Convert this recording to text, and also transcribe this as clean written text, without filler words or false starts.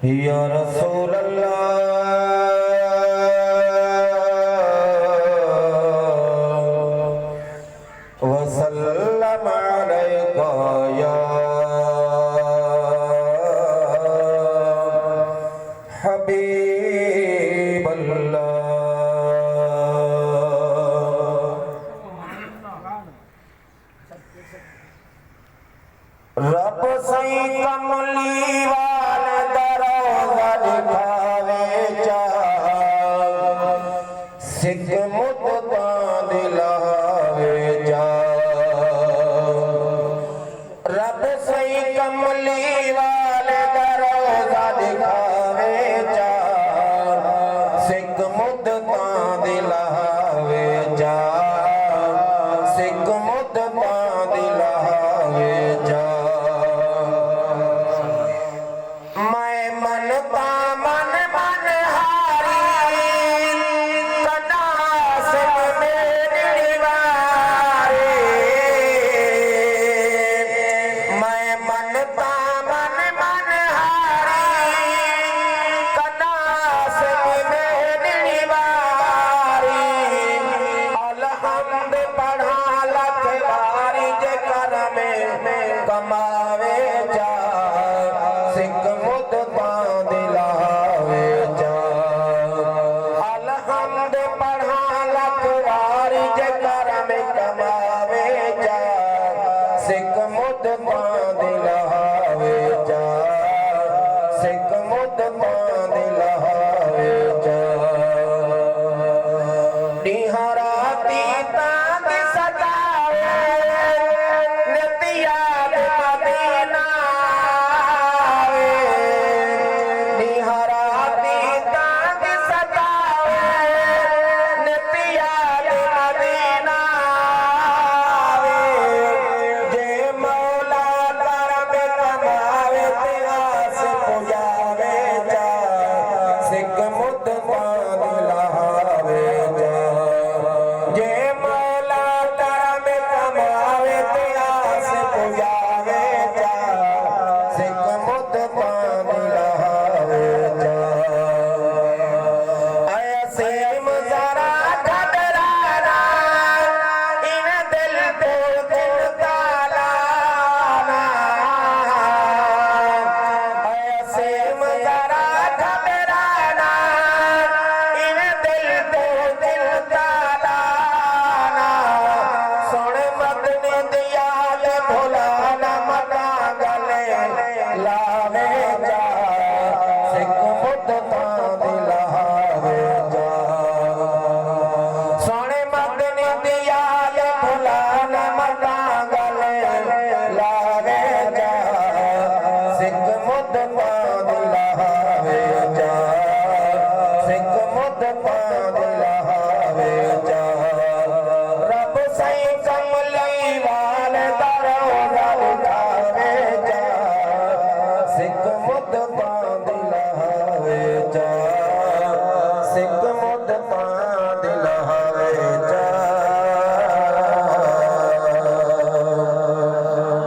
या रसूल अल्लाह वसल्लम अलैका या हबीब अल्लाह। रब सही कमली वाले दरोगा दिखावे चा सिख मुद्दा दिलावे चा। रब सही कमली वाले दरोगा दिखावे चा सिख मुद्दा दिलावे चा सिख मुद्दा दिलावे चा। कमावे जा सिख मुद्दा दिलावे जा। अलहम्द पढ़ा लखवारी जे कर में कमावे जा सिख मुद्दा दिलावे जा सिख मुद्दा दिलावे जा। निहराती तांग सजावे नतिया सिख मुद्दा